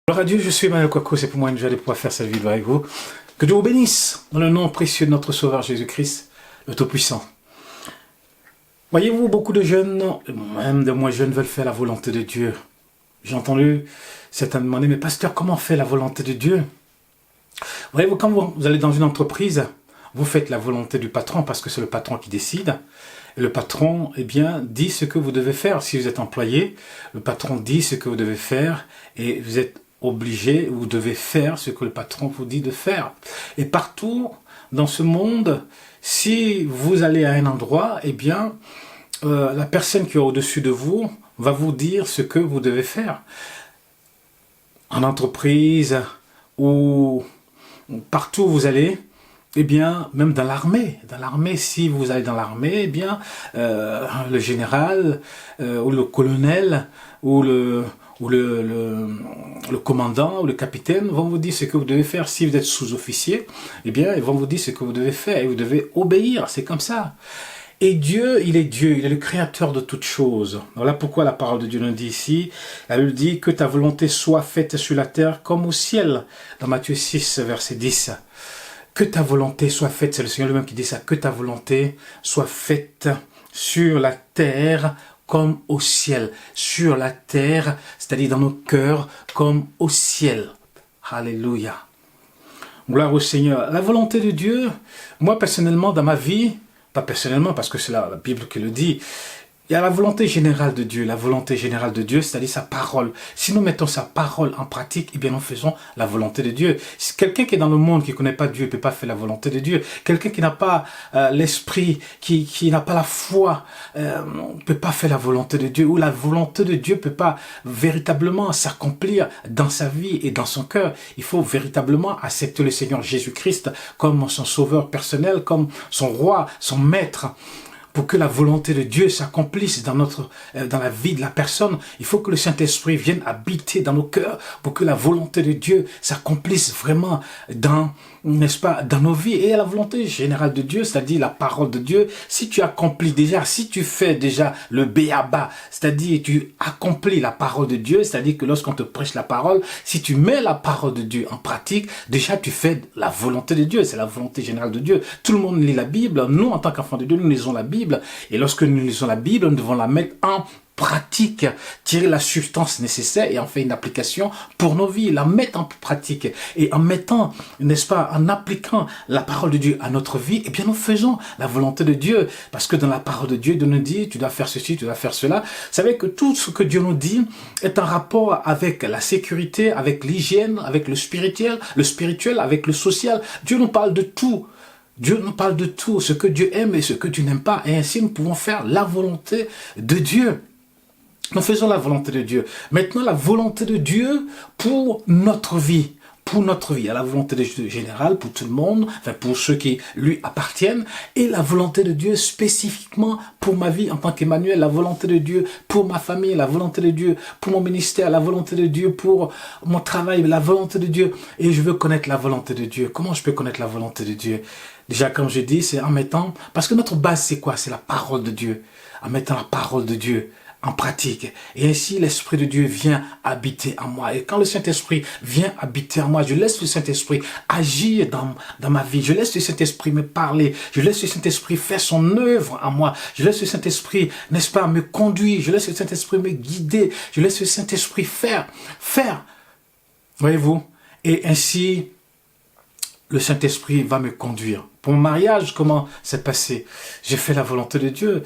Gloire à Dieu, je suis Emmanuel Kouakou, c'est pour moi une joie de pouvoir faire cette vidéo avec vous. Que Dieu vous bénisse dans le nom précieux de notre Sauveur Jésus-Christ, le Tout-Puissant. Voyez-vous, beaucoup de jeunes, même de moins jeunes, veulent faire la volonté de Dieu. J'ai entendu certains demander, mais pasteur, comment faire la volonté de Dieu? Voyez-vous, quand vous allez dans une entreprise, vous faites la volonté du patron parce que c'est le patron qui décide. Et le patron, eh bien, dit ce que vous devez faire. Si vous êtes employé, le patron dit ce que vous devez faire et vous êtes obligé, vous devez faire ce que le patron vous dit de faire. Et partout dans ce monde, si vous allez à un endroit, eh bien, la personne qui est au-dessus de vous va vous dire ce que vous devez faire. En entreprise ou partout où vous allez, eh bien, même dans l'armée, si vous allez dans l'armée, eh bien, le général ou le colonel ou le commandant ou le capitaine vont vous dire ce que vous devez faire. Si vous êtes sous-officier, eh bien, ils vont vous dire ce que vous devez faire et vous devez obéir, c'est comme ça. Et Dieu, il est le créateur de toutes choses. Voilà pourquoi la parole de Dieu nous dit ici, elle dit que ta volonté soit faite sur la terre comme au ciel, dans Matthieu 6, verset 10. Que ta volonté soit faite, c'est le Seigneur lui-même qui dit ça, que ta volonté soit faite sur la terre comme au ciel. Sur la terre, c'est-à-dire dans nos cœurs, comme au ciel. Alléluia. Gloire au Seigneur. La volonté de Dieu, moi personnellement dans ma vie, pas personnellement parce que c'est la Bible qui le dit, il y a la volonté générale de Dieu. La volonté générale de Dieu, c'est-à-dire sa parole. Si nous mettons sa parole en pratique, eh bien nous faisons la volonté de Dieu. Si quelqu'un qui est dans le monde, qui ne connaît pas Dieu, ne peut pas faire la volonté de Dieu. Quelqu'un qui n'a pas l'esprit, qui n'a pas la foi, ne peut pas faire la volonté de Dieu. Ou la volonté de Dieu ne peut pas véritablement s'accomplir dans sa vie et dans son cœur. Il faut véritablement accepter le Seigneur Jésus-Christ comme son sauveur personnel, comme son roi, son maître. Pour que la volonté de Dieu s'accomplisse dans la vie de la personne, il faut que le Saint-Esprit vienne habiter dans nos cœurs pour que la volonté de Dieu s'accomplisse vraiment dans nos vies. Et la volonté générale de Dieu, c'est-à-dire la parole de Dieu, si tu accomplis déjà, si tu fais déjà le béaba, c'est-à-dire tu accomplis la parole de Dieu, c'est-à-dire que lorsqu'on te prêche la parole, si tu mets la parole de Dieu en pratique, déjà tu fais la volonté de Dieu, c'est la volonté générale de Dieu. Tout le monde lit la Bible, nous en tant qu'enfants de Dieu, nous lisons la Bible. Et lorsque nous lisons la Bible, nous devons la mettre en pratique, tirer la substance nécessaire et en faire une application pour nos vies, la mettre en pratique. Et en mettant, n'est-ce pas, en appliquant la parole de Dieu à notre vie, eh bien nous faisons la volonté de Dieu. Parce que dans la parole de Dieu, Dieu nous dit, tu dois faire ceci, tu dois faire cela. Vous savez que tout ce que Dieu nous dit est en rapport avec la sécurité, avec l'hygiène, avec le spirituel, avec le social. Dieu nous parle de tout. Dieu nous parle de tout, ce que Dieu aime et ce que Dieu n'aime pas. Et ainsi, nous pouvons faire la volonté de Dieu. Nous faisons la volonté de Dieu. Maintenant, la volonté de Dieu pour notre vie. Pour notre vie. Il y a la volonté de Dieu générale pour tout le monde, enfin pour ceux qui lui appartiennent, et la volonté de Dieu spécifiquement pour ma vie en tant qu'Emmanuel, la volonté de Dieu pour ma famille, la volonté de Dieu pour mon ministère, la volonté de Dieu pour mon travail, la volonté de Dieu. Et je veux connaître la volonté de Dieu. Comment je peux connaître la volonté de Dieu? Déjà, comme je dis, c'est en mettant, parce que notre base c'est quoi? C'est la parole de Dieu. En mettant la parole de Dieu en pratique. Et ainsi, l'Esprit de Dieu vient habiter en moi. Et quand le Saint-Esprit vient habiter en moi, je laisse le Saint-Esprit agir dans ma vie. Je laisse le Saint-Esprit me parler. Je laisse le Saint-Esprit faire son œuvre en moi. Je laisse le Saint-Esprit, n'est-ce pas, me conduire. Je laisse le Saint-Esprit me guider. Je laisse le Saint-Esprit faire. Voyez-vous? Et ainsi, le Saint-Esprit va me conduire. Pour mon mariage, comment c'est passé? J'ai fait la volonté de Dieu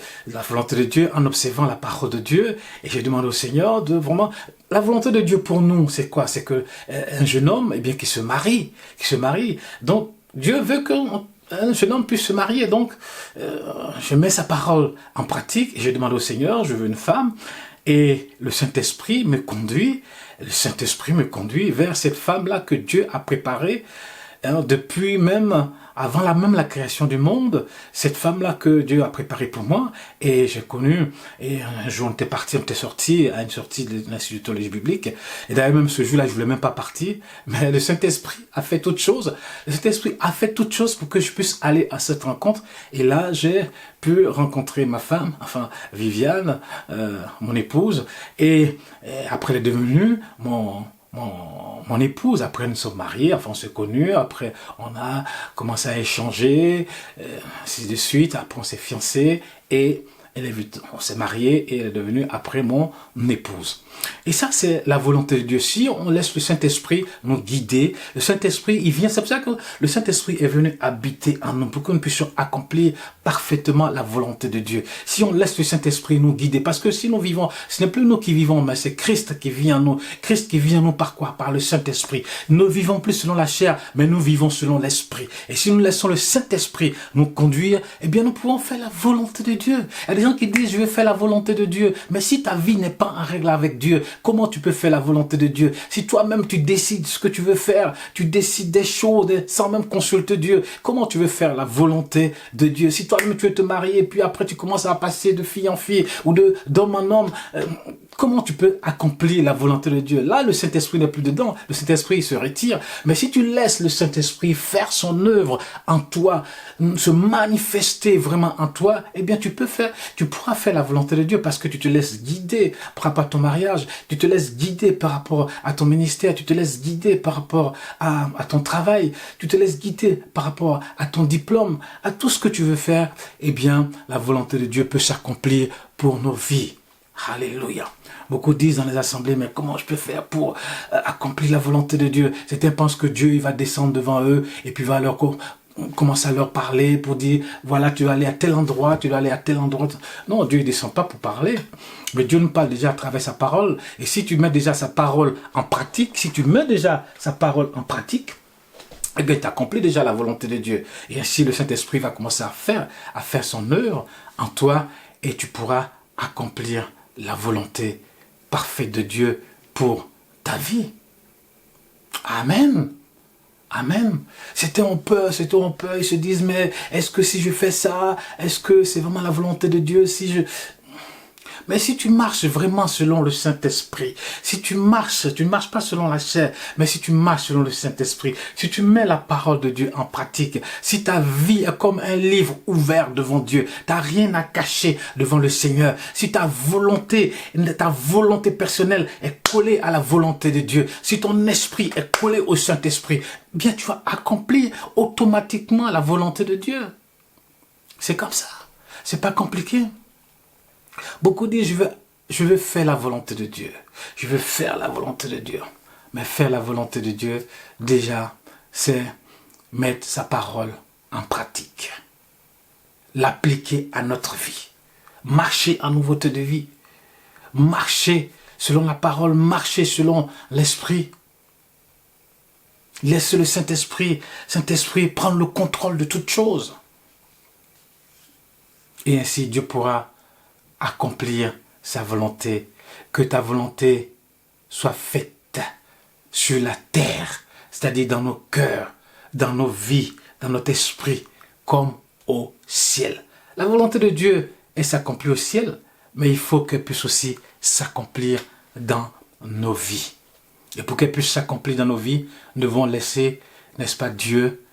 en observant la parole de Dieu, et j'ai demandé au Seigneur de vraiment... La volonté de Dieu pour nous, c'est quoi? C'est que un jeune homme, eh bien, qui se marie. Donc, Dieu veut qu'un jeune homme puisse se marier. Donc, je mets sa parole en pratique, et je demande au Seigneur, je veux une femme, et le Saint-Esprit me conduit vers cette femme-là que Dieu a préparée. Depuis même, avant la création du monde, cette femme-là que Dieu a préparée pour moi, et j'ai connu, et un jour on était sorti à une sortie de l'Institut de théologie biblique, et d'ailleurs même ce jour-là je voulais même pas partir, mais le Saint-Esprit a fait toute chose, pour que je puisse aller à cette rencontre, et là j'ai pu rencontrer ma femme, enfin Viviane, mon épouse, et après elle est devenue mon mon épouse. Après, nous sommes mariés, enfin, on s'est connus. Après, on a commencé à échanger, ainsi de suite. Après, on s'est fiancés et on s'est mariés et elle est devenue après mon épouse. Et ça, c'est la volonté de Dieu. Si on laisse le Saint-Esprit nous guider, le Saint-Esprit, il vient. C'est pour ça que le Saint-Esprit est venu habiter en nous pour que nous puissions accomplir parfaitement la volonté de Dieu. Si on laisse le Saint-Esprit nous guider, parce que si nous vivons, ce n'est plus nous qui vivons, mais c'est Christ qui vit en nous. Christ qui vit en nous par quoi? Par le Saint-Esprit. Nous ne vivons plus selon la chair, mais nous vivons selon l'Esprit. Et si nous laissons le Saint-Esprit nous conduire, eh bien, nous pouvons faire la volonté de Dieu. Il y a des gens qui disent, je vais faire la volonté de Dieu. Mais si ta vie n'est pas en règle avec Dieu, comment tu peux faire la volonté de Dieu? Si toi-même tu décides ce que tu veux faire, tu décides des choses sans même consulter Dieu, comment tu veux faire la volonté de Dieu? Si toi-même tu veux te marier et puis après tu commences à passer de fille en fille ou d'homme en homme, comment tu peux accomplir la volonté de Dieu? Là, le Saint-Esprit n'est plus dedans, le Saint-Esprit il se retire. Mais si tu laisses le Saint-Esprit faire son œuvre en toi, se manifester vraiment en toi, eh bien tu pourras faire la volonté de Dieu parce que tu te laisses guider par rapport à ton mariage, tu te laisses guider par rapport à ton ministère, tu te laisses guider par rapport à ton travail, tu te laisses guider par rapport à ton diplôme, à tout ce que tu veux faire, eh bien la volonté de Dieu peut s'accomplir pour nos vies. Alléluia. Beaucoup disent dans les assemblées, mais comment je peux faire pour accomplir la volonté de Dieu? Certains pensent que Dieu il va descendre devant eux et puis va leur commencer à leur parler pour dire, voilà, tu dois aller à tel endroit, tu dois aller à tel endroit. Non, Dieu ne descend pas pour parler. Mais Dieu nous parle déjà à travers sa parole. Et si tu mets déjà sa parole en pratique, eh bien, tu accomplis déjà la volonté de Dieu. Et ainsi, le Saint-Esprit va commencer à faire son œuvre en toi et tu pourras accomplir la volonté parfaite de Dieu pour ta vie. Amen. Amen. C'était en peur, ils se disent, mais est-ce que si je fais ça, est-ce que c'est vraiment la volonté de Dieu? Mais si tu marches vraiment selon le Saint-Esprit, si tu ne marches pas selon la chair, mais si tu marches selon le Saint-Esprit, si tu mets la parole de Dieu en pratique, si ta vie est comme un livre ouvert devant Dieu, tu n'as rien à cacher devant le Seigneur, si ta volonté personnelle est collée à la volonté de Dieu, si ton esprit est collé au Saint-Esprit, bien tu vas accomplir automatiquement la volonté de Dieu. C'est comme ça. C'est pas compliqué. Beaucoup disent, je veux faire la volonté de Dieu. Je veux faire la volonté de Dieu. Mais faire la volonté de Dieu, déjà, c'est mettre sa parole en pratique. L'appliquer à notre vie. Marcher en nouveauté de vie. Marcher selon la parole, marcher selon l'esprit. Laisse le Saint-Esprit prendre le contrôle de toutes choses. Et ainsi, Dieu pourra accomplir sa volonté, que ta volonté soit faite sur la terre, c'est-à-dire dans nos cœurs, dans nos vies, dans notre esprit, comme au ciel. La volonté de Dieu, elle s'accomplit au ciel, mais il faut qu'elle puisse aussi s'accomplir dans nos vies. Et pour qu'elle puisse s'accomplir dans nos vies, nous devons laisser, n'est-ce pas, Dieu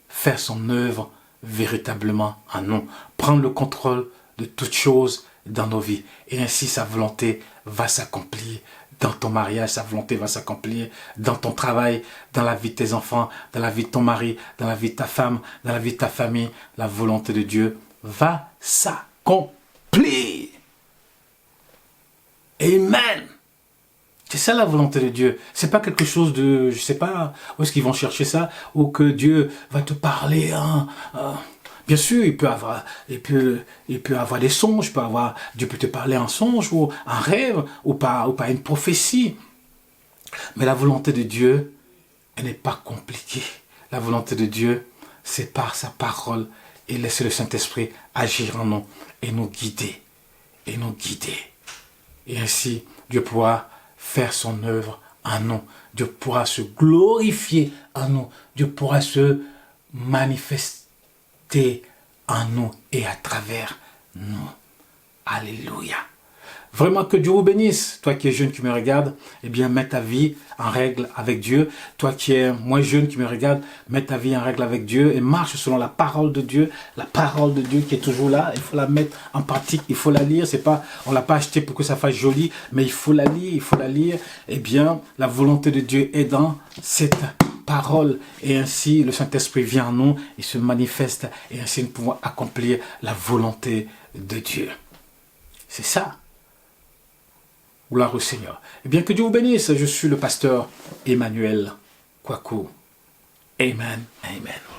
faire son œuvre véritablement en nous, prendre le contrôle de toutes choses dans nos vies. Et ainsi, sa volonté va s'accomplir dans ton mariage, sa volonté va s'accomplir dans ton travail, dans la vie de tes enfants, dans la vie de ton mari, dans la vie de ta femme, dans la vie de ta famille. La volonté de Dieu va s'accomplir. Amen. C'est ça la volonté de Dieu. C'est pas quelque chose de, je sais pas où est-ce qu'ils vont chercher ça, ou que Dieu va te parler. Bien sûr, il peut avoir des songes, Dieu peut te parler en songe ou en rêve ou par une prophétie. Mais la volonté de Dieu, elle n'est pas compliquée. La volonté de Dieu, c'est par sa parole et laisser le Saint-Esprit agir en nous et nous guider. Et ainsi, Dieu pourra faire son œuvre en nous. Dieu pourra se glorifier en nous. Dieu pourra se manifester en nous et à travers nous. Alléluia. Vraiment que Dieu vous bénisse. Toi qui es jeune qui me regarde, eh bien mets ta vie en règle avec Dieu. Toi qui es moins jeune qui me regarde, mets ta vie en règle avec Dieu et marche selon la parole de Dieu. La parole de Dieu qui est toujours là, il faut la mettre en pratique, il faut la lire. C'est pas, on l'a pas acheté pour que ça fasse joli, mais il faut la lire, il faut la lire. Eh bien, la volonté de Dieu est dans cette parole et ainsi le Saint-Esprit vient en nous, il se manifeste et ainsi nous pouvons accomplir la volonté de Dieu. C'est ça. Gloire au Seigneur. Eh bien, que Dieu vous bénisse. Je suis le pasteur Emmanuel Kwaku. Amen. Amen.